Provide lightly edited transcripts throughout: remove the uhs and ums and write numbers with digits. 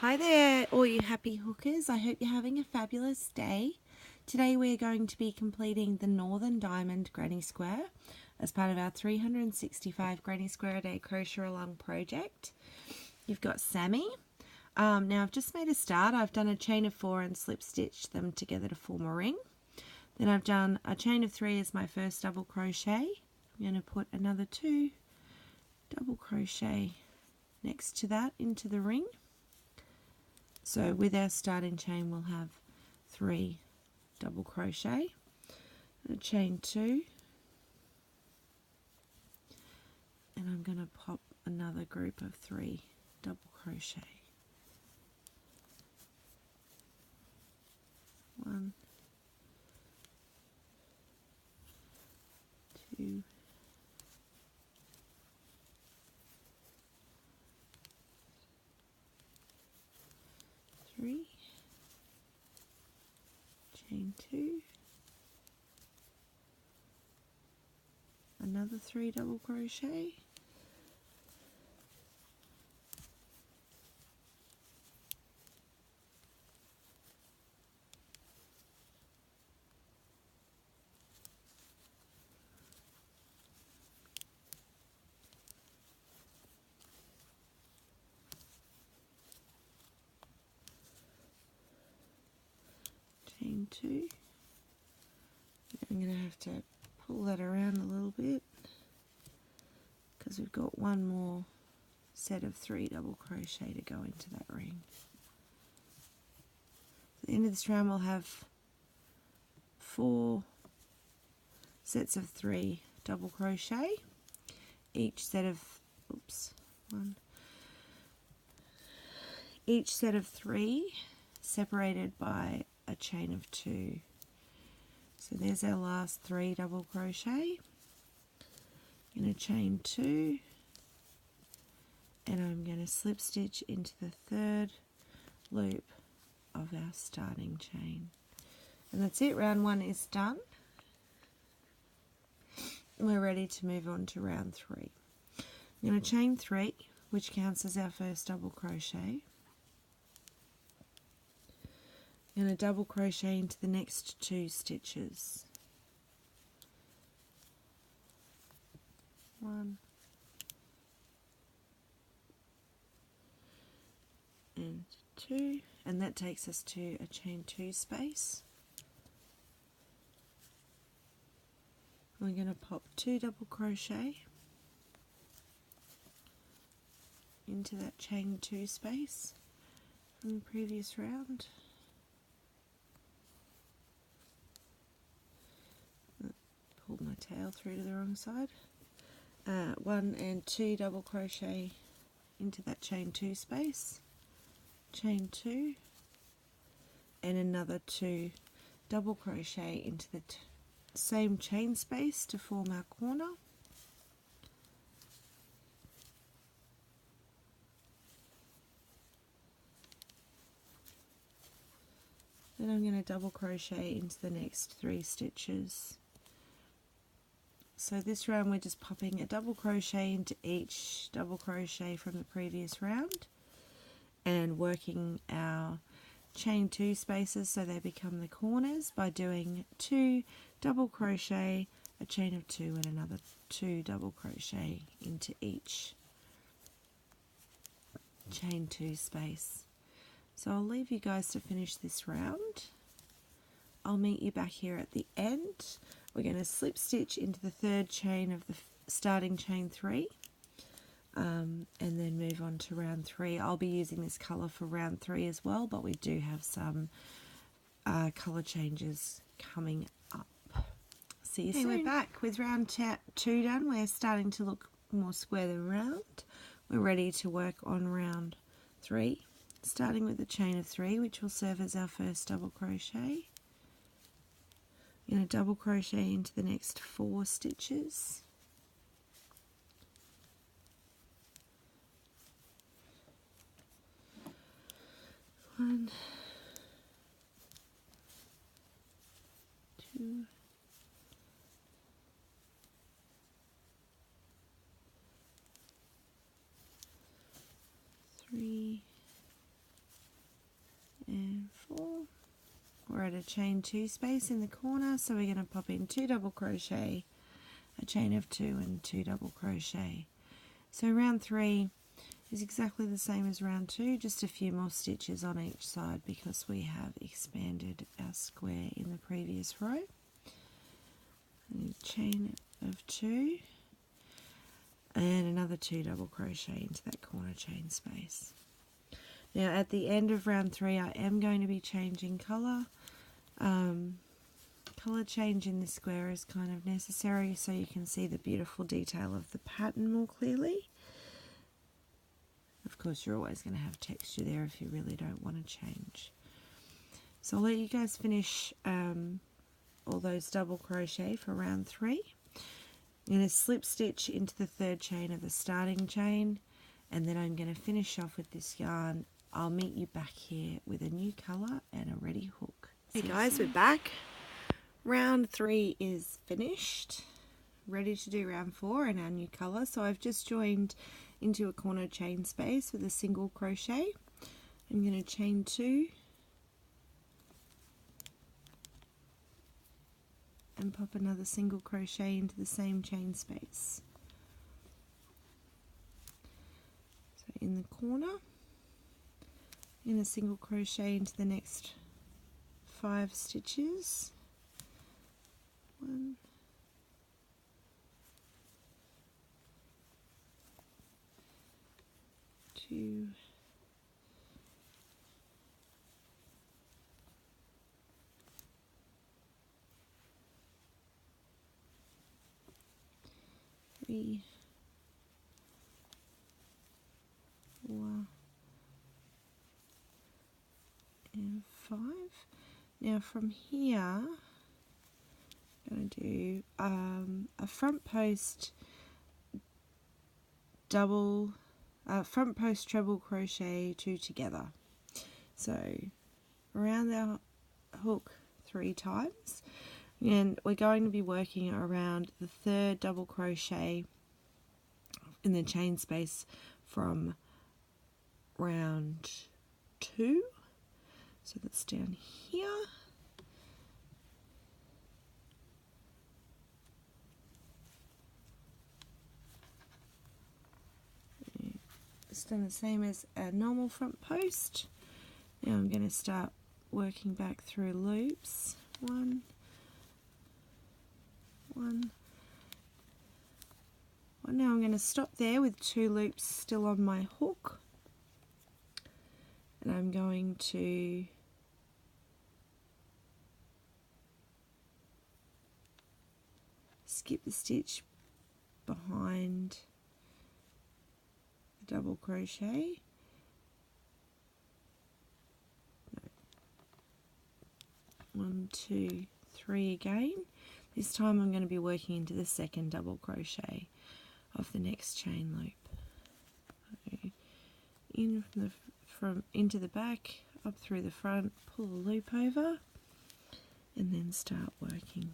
Hi there, all you happy hookers. I hope you're having a fabulous day. Today we're going to be completing the Northern Diamond Granny Square as part of our 365 Granny Square a Day Crochet Along project. You've got Sammy. Now I've just made a start. I've done a chain of 4 and slip stitched them together to form a ring. Then I've done a chain of 3 as my first double crochet. I'm going to put another 2 double crochet next to that into the ring. So with our starting chain we'll have 3 double crochet, a chain 2, and I'm going to pop another group of 3 double crochet. 1, 2, 3, chain 2, another 3 double crochet, chain 2. I'm going to have to pull that around a little bit because we've got one more set of 3 double crochet to go into that ring. At the end of this round we'll have 4 sets of 3 double crochet, each set of each set of 3 separated by a chain of 2. So there's our last 3 double crochet. I'm going to chain 2, and I'm going to slip stitch into the 3rd loop of our starting chain. And that's it, round 1 is done. We're ready to move on to round 3. I'm going to chain 3, which counts as our first double crochet. I'm going to double crochet into the next 2 stitches. 1 and 2, and that takes us to a chain 2 space. We're going to pop 2 double crochet into that chain 2 space from the previous round. Pulled my tail through to the wrong side. 1 and 2 double crochet into that chain 2 space, chain 2, and another 2 double crochet into the same chain space to form our corner. Then I'm going to double crochet into the next 3 stitches. So this round we're just popping a double crochet into each double crochet from the previous round and working our chain 2 spaces so they become the corners by doing 2 double crochet, a chain of 2, and another 2 double crochet into each chain 2 space. So I'll leave you guys to finish this round. I'll meet you back here at the end. We're going to slip stitch into the 3rd chain of the starting chain 3 and then move on to round 3. I'll be using this colour for round 3 as well, but we do have some colour changes coming up. See you soon. We're back with round 2 done. We're starting to look more square than round. We're ready to work on round 3, starting with the chain of 3, which will serve as our first double crochet. I'm going to double crochet into the next 4 stitches. 1, 2, 3, at a chain 2 space in the corner, so we're going to pop in 2 double crochet, a chain of 2 and 2 double crochet. So round 3 is exactly the same as round 2, just a few more stitches on each side because we have expanded our square in the previous row. And a chain of 2 and another 2 double crochet into that corner chain space. Now at the end of round 3 I am going to be changing colour. Colour change in this square is kind of necessary so you can see the beautiful detail of the pattern more clearly. Of course, you're always going to have texture there if you really don't want to change. So I'll let you guys finish all those double crochet for round 3. I'm going to slip stitch into the 3rd chain of the starting chain, and then I'm going to finish off with this yarn. I'll meet you back here with a new colour and a ready hook. Hey guys, we're back. Round 3 is finished. Ready to do round 4 and our new colour. So I've just joined into a corner chain space with a single crochet. I'm going to chain 2 and pop another single crochet into the same chain space. So in the corner, in a single crochet into the next 5 stitches. 1, 2, 3, 4, and 5. Now from here, I'm going to do a front post front post treble crochet 2 together. So around our hook 3 times, and we're going to be working around the 3rd double crochet in the chain space from round 2. So that's down here. It's done the same as a normal front post. Now I'm going to start working back through loops. 1, 1. Well, now I'm going to stop there with 2 loops still on my hook. And I'm going to skip the stitch behind the double crochet. No. 1, 2, 3 again. This time I'm going to be working into the 2nd double crochet of the next chain loop. So in from into the back, up through the front, pull a loop over, and then start working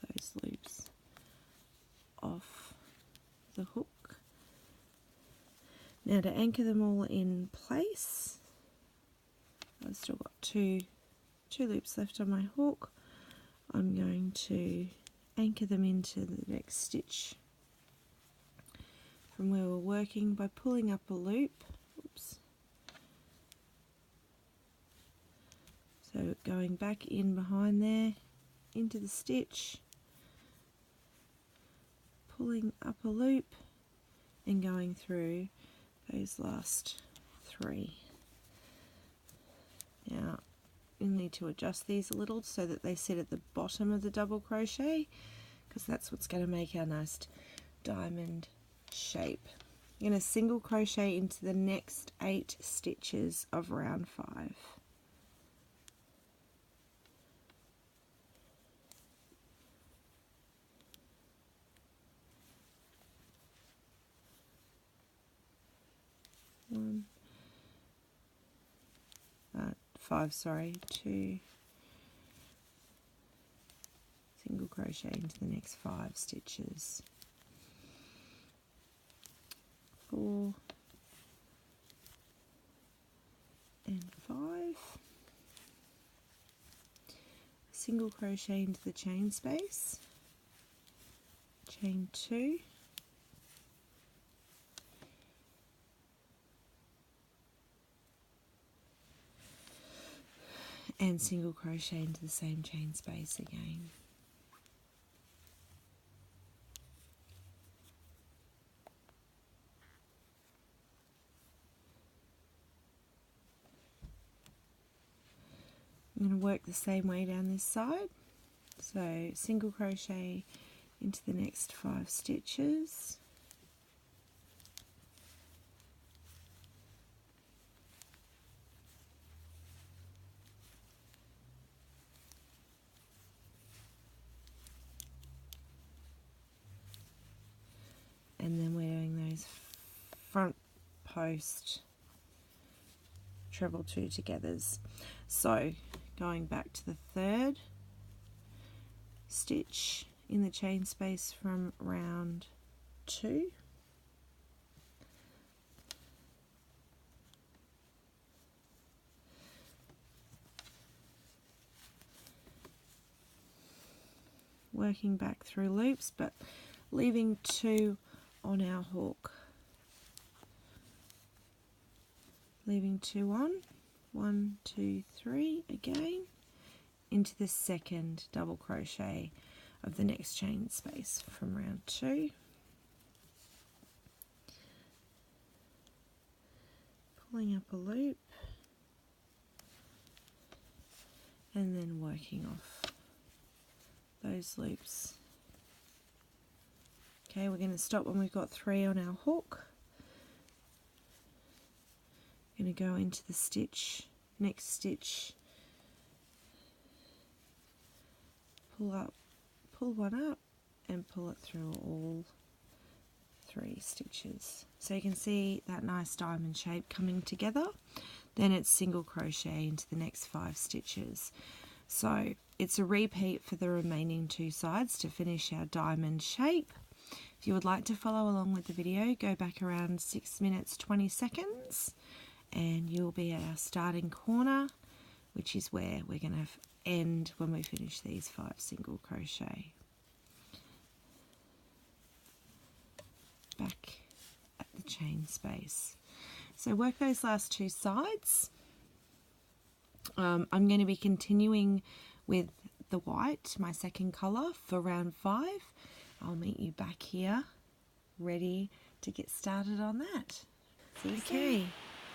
those loops off the hook. Now to anchor them all in place, I've still got two loops left on my hook. I'm going to anchor them into the next stitch from where we're working by pulling up a loop. Oops. So going back in behind there, into the stitch, pulling up a loop and going through those last 3. Now you'll need to adjust these a little so that they sit at the bottom of the double crochet, because that's what's going to make our nice diamond shape. You're going to single crochet into the next 8 stitches of round 5. Sorry, 2 single crochet into the next 5 stitches. 4 and 5. single crochet into the chain space, chain 2, and single crochet into the same chain space again. I'm going to work the same way down this side. So single crochet into the next 5 stitches. And then we're doing those front post treble 2 togethers. So going back to the 3rd stitch in the chain space from round 2, working back through loops but leaving 2 on our hook, leaving 2 on, 1, 2, 3 again, into the 2nd double crochet of the next chain space from round 2, pulling up a loop and then working off those loops. Okay, we're going to stop when we've got 3 on our hook. Going to go into the stitch, next stitch, pull one up and pull it through all 3 stitches. So you can see that nice diamond shape coming together. Then it's single crochet into the next 5 stitches. So it's a repeat for the remaining 2 sides to finish our diamond shape. If you would like to follow along with the video, go back around 6 minutes 20 seconds and you'll be at our starting corner, which is where we're going to end when we finish these 5 single crochet. Back at the chain space. So work those last 2 sides. I'm going to be continuing with the white, my second colour, for round 5. I'll meet you back here, ready to get started on that. Okay,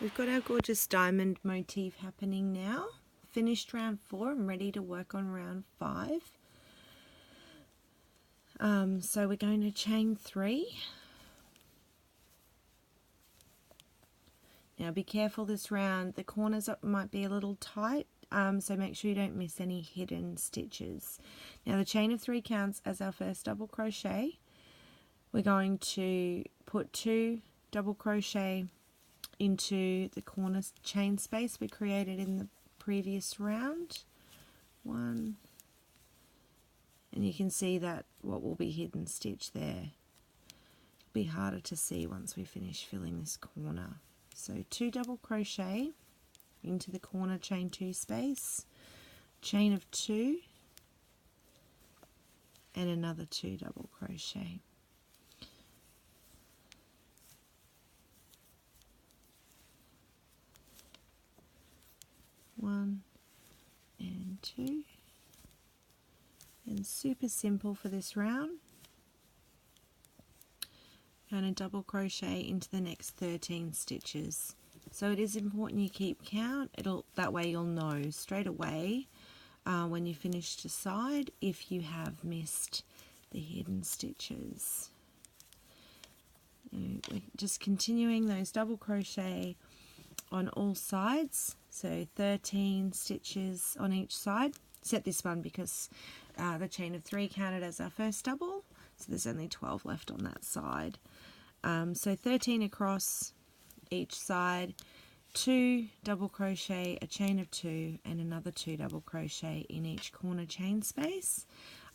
we've got our gorgeous diamond motif happening now. Finished round 4, I'm ready to work on round 5. So we're going to chain 3. Now be careful this round, the corners might be a little tight, so make sure you don't miss any hidden stitches. Now the chain of 3 counts as our first double crochet. We're going to put 2 double crochet into the corner chain space we created in the previous round. 1, and you can see that what will be hidden stitch there. It'll be harder to see once we finish filling this corner. So 2 double crochet into the corner chain 2 space, chain of 2 and another 2 double crochet. One and 2, and super simple for this round. And a double crochet into the next 13 stitches. So it is important you keep count. That way you'll know straight away when you finish the side if you have missed the hidden stitches. We're just continuing those double crochet on all sides, so 13 stitches on each side. Set this one because the chain of 3 counted as our first double, so there's only 12 left on that side. So 13 across each side, 2 double crochet, a chain of 2 and another 2 double crochet in each corner chain space.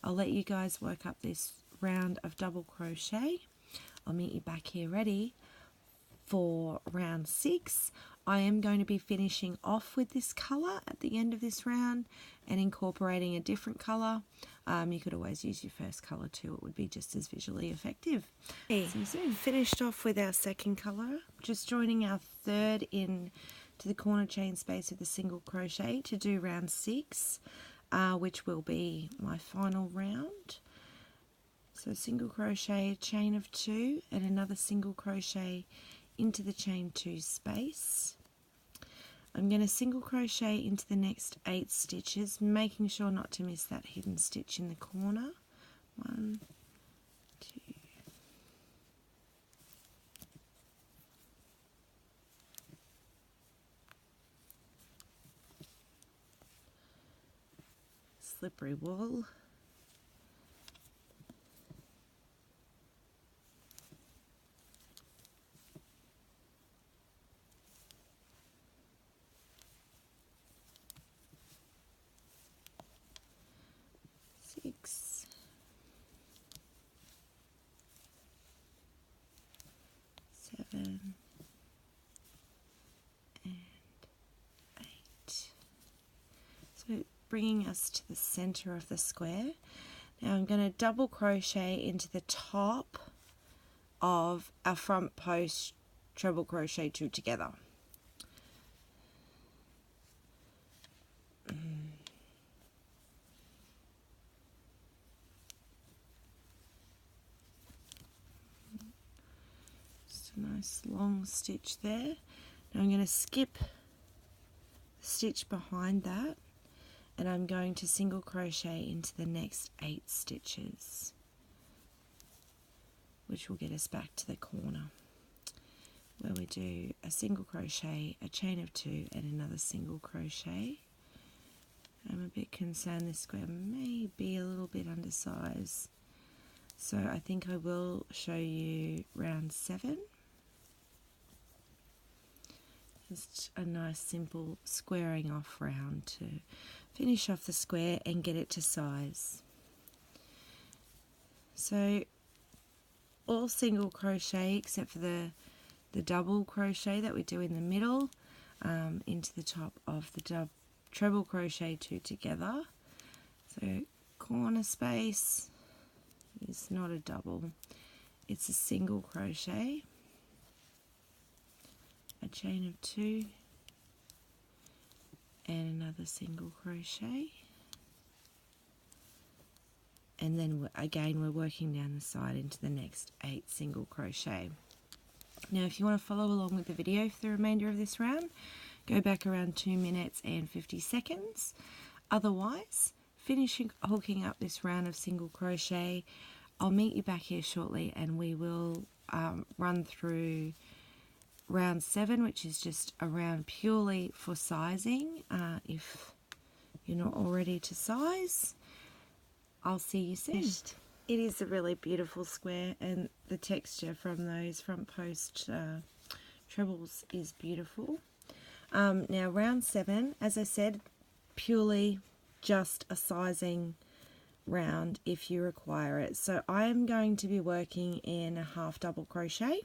I'll let you guys work up this round of double crochet. I'll meet you back here ready for round 6. I am going to be finishing off with this colour at the end of this round and incorporating a different colour. You could always use your first colour too, it would be just as visually effective. See you soon. Finished off with our second colour, just joining our third in to the corner chain space with a single crochet to do round 6, which will be my final round. So single crochet, chain of 2 and another single crochet into the chain 2 space. I'm going to single crochet into the next 8 stitches, making sure not to miss that hidden stitch in the corner. 1, 2, slippery wool. 6, 7, and 8. So bringing us to the center of the square. Now I'm going to double crochet into the top of our front post, treble crochet 2 together. Nice long stitch there. Now I'm going to skip the stitch behind that and I'm going to single crochet into the next 8 stitches, which will get us back to the corner where we do a single crochet, a chain of 2 and another single crochet. I'm a bit concerned this square may be a little bit undersized, so I think I will show you round 7. Just a nice simple squaring off round to finish off the square and get it to size. So all single crochet except for the double crochet that we do in the middle into the top of the treble crochet 2 together. So corner space is not a double, it's a single crochet, a chain of 2 and another single crochet, and then again we're working down the side into the next 8 single crochet. Now if you want to follow along with the video for the remainder of this round, go back around 2 minutes and 50 seconds. Otherwise, finishing hooking up this round of single crochet, I'll meet you back here shortly and we will run through round 7, which is just a round purely for sizing. If you're not all ready to size, I'll see you soon. It is a really beautiful square and the texture from those front post trebles is beautiful. Now round 7, as I said, purely just a sizing round if you require it. So I am going to be working in a half double crochet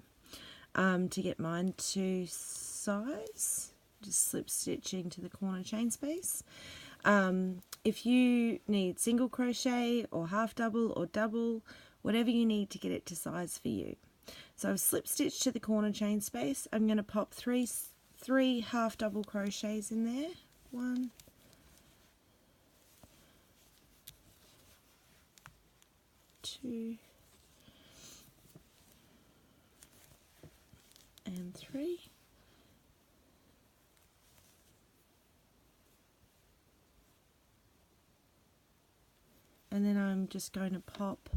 to get mine to size, just slip stitching to the corner chain space. If you need single crochet or half double or double, whatever you need to get it to size for you. So I've slip stitched to the corner chain space. I'm going to pop three half double crochets in there. 1, 2, and 3. And then I'm just going to pop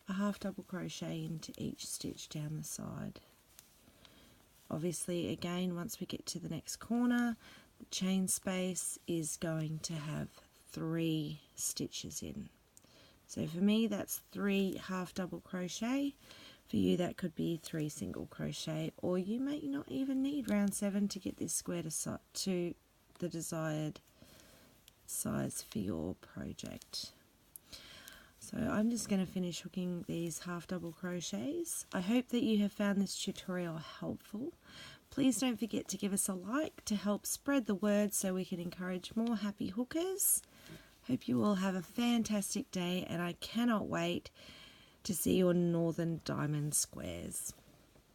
a half double crochet into each stitch down the side. Obviously again, once we get to the next corner, the chain space is going to have 3 stitches in. So for me that's 3 half double crochet. For you that could be 3 single crochet, or you may not even need round 7 to get this square to the desired size for your project. So I'm just going to finish hooking these half double crochets. I hope that you have found this tutorial helpful. Please don't forget to give us a like to help spread the word so we can encourage more happy hookers. Hope you all have a fantastic day, and I cannot wait to see your northern diamond squares.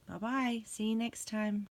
Bye bye. See you next time.